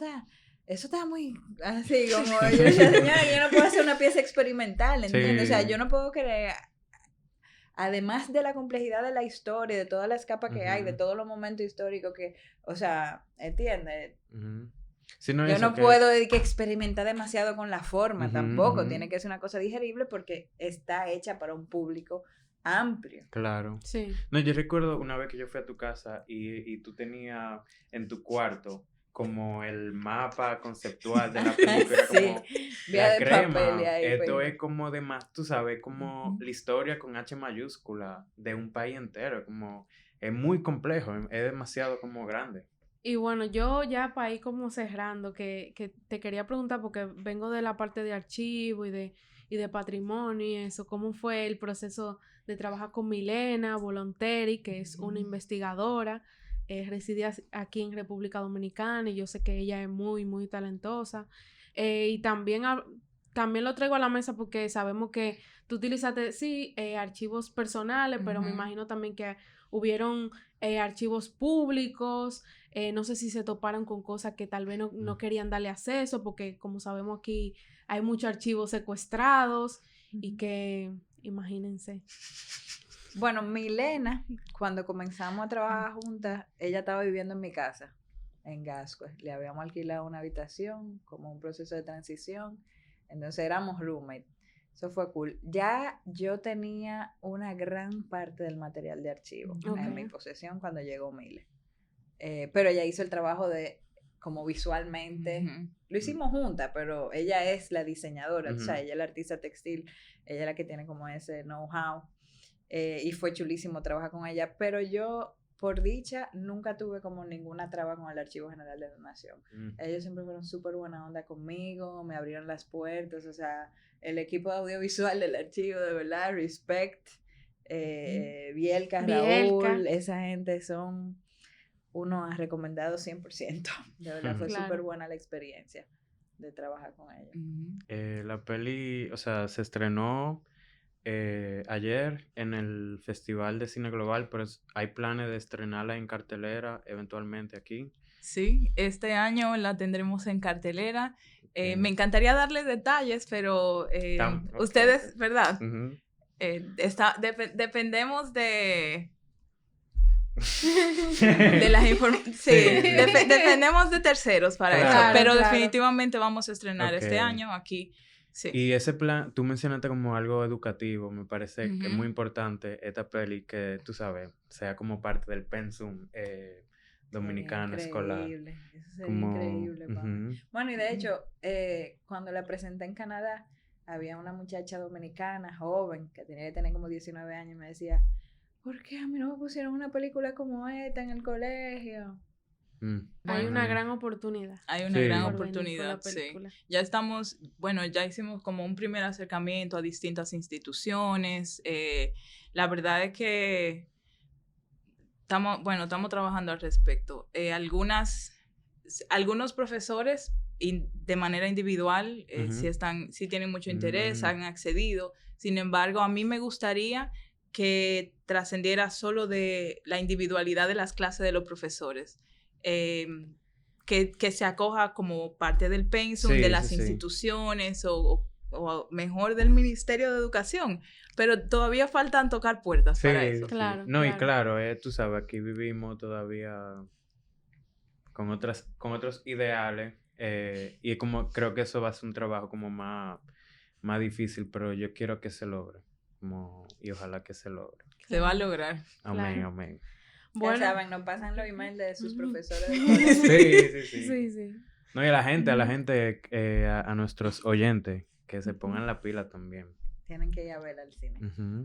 está muy así, como yo decía, señora, yo no puedo hacer una pieza experimental, ¿entiendes? O sea, yo no puedo creer, además de la complejidad de la historia, de todas las capas que hay, de todos los momentos históricos que, o sea, ¿entiendes? Sí, no, yo no puedo experimentar demasiado con la forma tampoco, tiene que ser una cosa digerible porque está hecha para un público amplio. Claro. Sí. No, yo recuerdo una vez que yo fui a tu casa y tú tenías en tu cuarto como el mapa conceptual de la película, como la crema, esto es como de más, tú sabes, como la historia con H mayúscula de un país entero, como es muy complejo, es demasiado como grande. Y bueno, yo ya para ir como cerrando, que te quería preguntar, porque vengo de la parte de archivo y de patrimonio y eso, ¿cómo fue el proceso de trabajar con Milena Volonteri, que es una investigadora? Reside aquí en República Dominicana y yo sé que ella es muy, muy talentosa. Y también lo traigo a la mesa porque sabemos que tú utilizaste, sí, archivos personales, pero me imagino también que hubieron archivos públicos. No sé si se toparon con cosas que tal vez no querían darle acceso, porque como sabemos aquí hay muchos archivos secuestrados y que, imagínense. Bueno, Milena, cuando comenzamos a trabajar juntas, ella estaba viviendo en mi casa, en Gascue. Le habíamos alquilado una habitación, como un proceso de transición. Entonces éramos roommates. Eso fue cool. Ya yo tenía una gran parte del material de archivo en mi posesión cuando llegó Mile. Pero ella hizo el trabajo de, como visualmente, lo hicimos juntas, pero ella es la diseñadora, o sea, ella es la artista textil, ella es la que tiene como ese know-how. Y fue chulísimo trabajar con ella, pero yo, por dicha, nunca tuve como ninguna traba con el Archivo General de la Nación. Ellos siempre fueron súper buena onda conmigo, me abrieron las puertas, o sea, el equipo audiovisual del archivo, de verdad, respect, Bielka, Raúl, esa gente son unos recomendados 100%, de verdad, fue súper buena la experiencia de trabajar con ellos. La peli, o sea, se estrenó ayer en el Festival de Cine Global, pero hay planes de estrenarla en cartelera eventualmente aquí. Sí, este año la tendremos en cartelera. Me encantaría darles detalles, pero ustedes, ¿verdad? Dependemos de las informaciones. Sí, dependemos de terceros para eso, pero definitivamente vamos a estrenar este año aquí. Sí. Y ese plan, tú mencionaste como algo educativo, me parece que es muy importante esta peli que, tú sabes, sea como parte del pensum dominicano escolar. Eso sería increíble. Bueno, y de hecho, cuando la presenté en Canadá, había una muchacha dominicana, joven, que tenía que tener como 19 años, y me decía, ¿por qué a mí no me pusieron una película como esta en el colegio? Hay una gran oportunidad. Hay una gran por venir con oportunidad, la sí. película. Ya ya hicimos como un primer acercamiento a distintas instituciones. La verdad es que estamos trabajando al respecto. Algunos profesores de manera individual sí tienen mucho interés, han accedido. Sin embargo, a mí me gustaría que trascendiera solo de la individualidad de las clases de los profesores. Que se acoja como parte del pensum de las instituciones o mejor del Ministerio de Educación. Pero todavía faltan tocar puertas para eso. Claro, No, y claro, tú sabes, aquí vivimos todavía con otros ideales y como creo que eso va a ser un trabajo como más difícil, pero yo quiero que se logre y ojalá que se logre. Se va a lograr. Amén, amén. Bueno, ya saben, nos pasan los emails de sus profesores. Sí. No, y a la gente, a nuestros oyentes, que se pongan la pila también. Tienen que ir a ver al cine.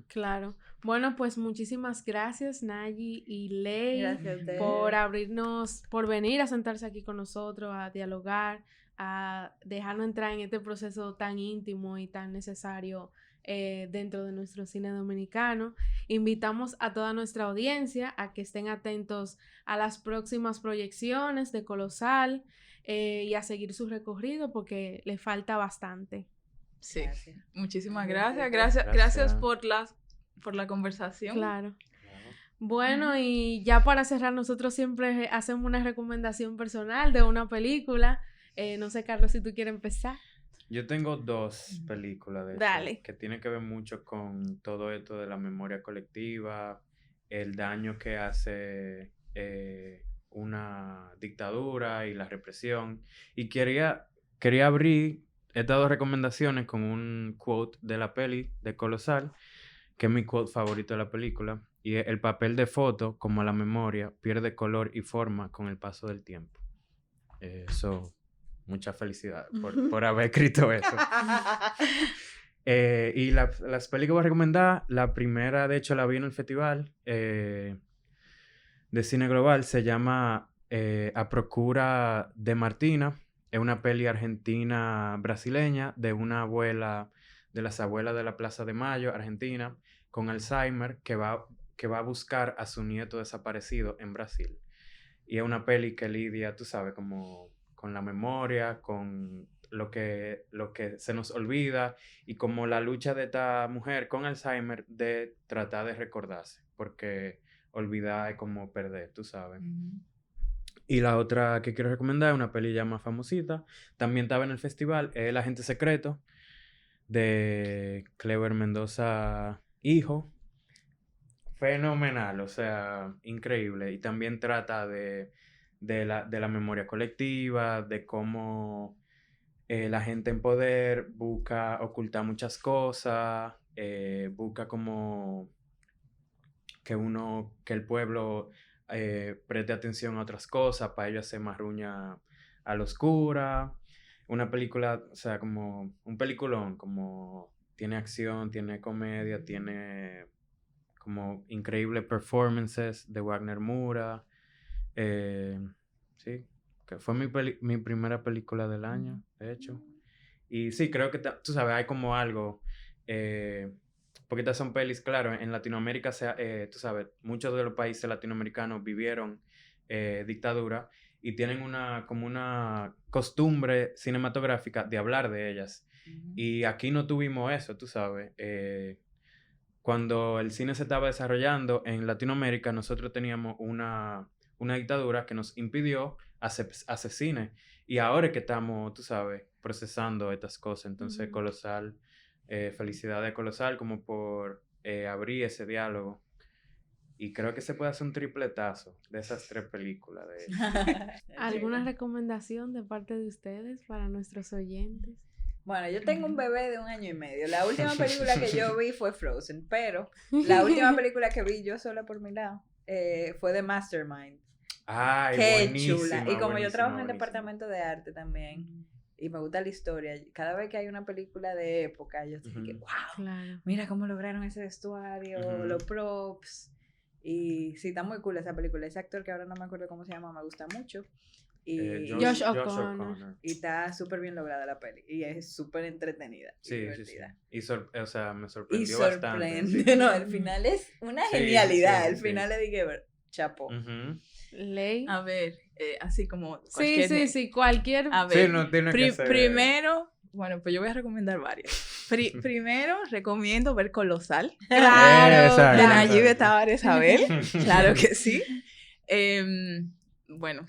Claro. Bueno, pues muchísimas gracias, Nayi y Ley, gracias a ustedes por venir a sentarse aquí con nosotros, a dialogar, a dejarnos entrar en este proceso tan íntimo y tan necesario dentro de nuestro cine dominicano. Invitamos a toda nuestra audiencia a que estén atentos a las próximas proyecciones de Colosal y a seguir su recorrido porque le falta bastante. Sí, gracias. Muchísimas gracias por la conversación. Claro. Bueno, y ya para cerrar, nosotros siempre hacemos una recomendación personal de una película. No sé, Carlos, si tú quieres empezar. Yo tengo 2 películas de Dale. que tienen que ver mucho con todo esto de la memoria colectiva, el daño que hace una dictadura y la represión. Y quería abrir estas 2 recomendaciones con un quote de la peli de Colosal, que es mi quote favorito de la película, y es: el papel de foto, como la memoria, pierde color y forma con el paso del tiempo. Mucha felicidad por haber escrito eso. Y las películas que voy a recomendar, la primera, de hecho, la vi en el festival de cine global, se llama A Procura de Martina. Es una peli argentina-brasileña de una abuela, de las abuelas de la Plaza de Mayo, Argentina, con Alzheimer, que va a buscar a su nieto desaparecido en Brasil. Y es una peli que lidia, tú sabes, como con la memoria, con lo que se nos olvida y como la lucha de esta mujer con Alzheimer de tratar de recordarse, porque olvidar es como perder, tú sabes. Y la otra que quiero recomendar es una peli ya más famosita, también estaba en el festival, es El Agente Secreto, de Cleber Mendoza hijo. Fenomenal, o sea, increíble. Y también trata de la memoria colectiva, de cómo la gente en poder busca ocultar muchas cosas, busca como que el pueblo preste atención a otras cosas para ellos hacer marruña a la oscura. Una película, o sea, como un peliculón, como tiene acción, tiene comedia, tiene como increíbles performances de Wagner Moura. Sí, que fue mi primera película del año, de hecho. Y sí, creo que, tú sabes, hay como algo, porque estas son pelis, claro, en Latinoamérica, tú sabes, muchos de los países latinoamericanos vivieron dictadura y tienen como una costumbre cinematográfica de hablar de ellas. Y aquí no tuvimos eso, tú sabes. Cuando el cine se estaba desarrollando en Latinoamérica, nosotros teníamos una dictadura que nos impidió hacer cine. Y ahora es que estamos, tú sabes, procesando estas cosas. Entonces, Colosal, felicidades a Colosal como por abrir ese diálogo. Y creo que se puede hacer un tripletazo de esas 3 películas. ¿Alguna recomendación de parte de ustedes para nuestros oyentes? Bueno, yo tengo un bebé de 1 año y medio. La última película que yo vi fue Frozen, pero la última película que vi yo sola por mi lado fue The Mastermind. Ay, qué chula. Y como yo trabajo en el departamento de arte también y me gusta la historia, cada vez que hay una película de época, yo estoy que wow, claro. Mira cómo lograron ese vestuario, los props. Y sí, está muy cool esa película. Ese actor que ahora no me acuerdo cómo se llama, me gusta mucho. Y Josh O'Connor. Y está súper bien lograda la peli. Y es súper entretenida. Sí, y sí, divertida. sí. Y o sea, me Y sorprendió sorprende. bastante. No, el final es una Sí, genialidad. sí, El sí. final le dije, chapo. Ujú. Ley. A ver, así como Sí, sí, cualquier... A ver, Sí, no tiene que ser... primero, bueno, pues yo voy a recomendar varias. Primero, recomiendo ver Colosal. Claro. Exacto. De claro. Nayib Tabárez Isabel. Claro que sí. Bueno,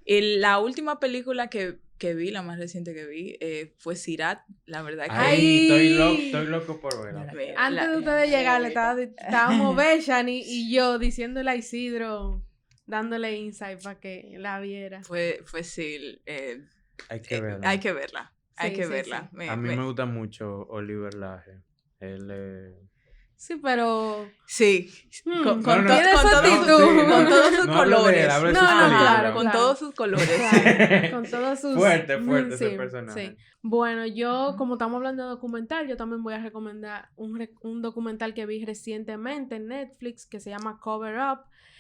la última película que vi, la más reciente que vi, fue Sirat. La verdad que... Ay. Estoy loco por verla. Antes de ustedes llegar, estábamos Bechan y yo diciéndole a Isidro, dándole insight para que la viera. Fue sí. Hay que verla. Hay que verla. Hay Sí, que sí, verla. sí. A mí me gusta mucho Oliver Laje. Él Sí, pero... Sí, con con tiene con esa todo- actitud. con todos sus No hablo de colores. él, hablo de No, sus no, películas. claro, Con claro. todos sus colores. Claro, con todos sus... Fuerte ese sí, personaje. sí. Bueno, yo, como estamos hablando de documental, yo también voy a recomendar un documental que vi recientemente en Netflix que se llama Cover Up.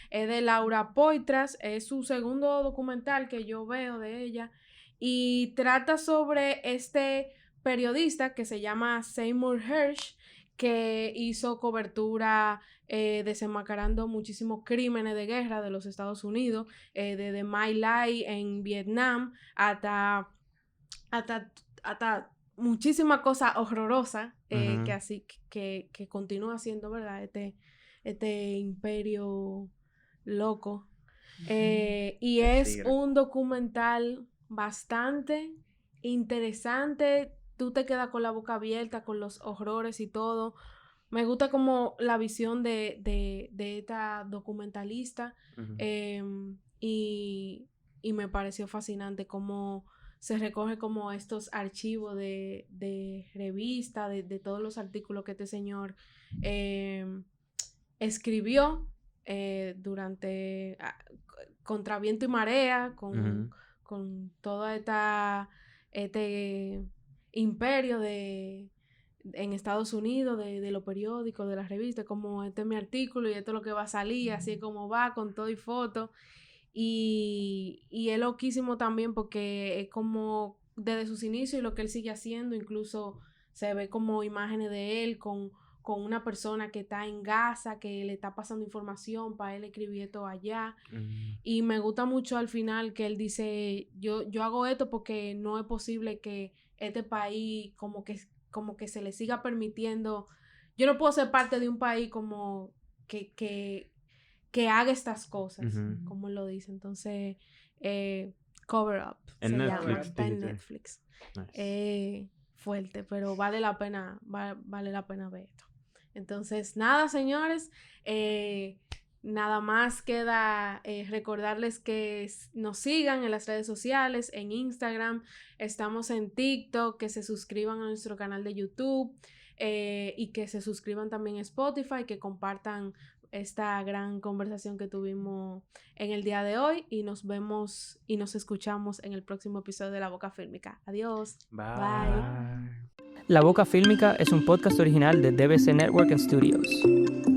Es de Laura Poitras. Es su segundo documental que yo veo de ella. Y trata sobre este periodista que se llama Seymour Hersh, que hizo cobertura desenmascarando muchísimos crímenes de guerra de los Estados Unidos, desde My Lai en Vietnam hasta muchísimas cosas horrorosas que continúa siendo, ¿verdad? Este imperio loco. Y es tigre. un documental bastante interesante. Tú te quedas con la boca abierta, con los horrores y todo. Me gusta como la visión de esta documentalista. Ujú. Y me pareció fascinante cómo se recoge como estos archivos de revista, de todos los artículos que este señor escribió durante contra viento y marea, con todo este imperio en Estados Unidos, de los periódicos, de las revistas, como este es mi artículo y esto es lo que va a salir, así es como va, con todo y foto. Y es loquísimo también porque es como desde sus inicios y lo que él sigue haciendo, incluso se ve como imágenes de él con una persona que está en Gaza, que le está pasando información para él escribir esto allá. Y me gusta mucho al final que él dice, yo hago esto porque no es posible que este país como que se le siga permitiendo. Yo no puedo ser parte de un país como que haga estas cosas, como él lo dice. Entonces, Cover Up En se Netflix, llama, está en dijiste. Netflix. Nice. Fuerte, pero vale la pena ver esto. Entonces, nada, señores, nada más queda recordarles que nos sigan en las redes sociales, en Instagram, estamos en TikTok, que se suscriban a nuestro canal de YouTube y que se suscriban también a Spotify, que compartan esta gran conversación que tuvimos en el día de hoy y nos vemos y nos escuchamos en el próximo episodio de La Boca Fílmica. Adiós. Bye. La Boca Fílmica es un podcast original de DBC Network and Studios.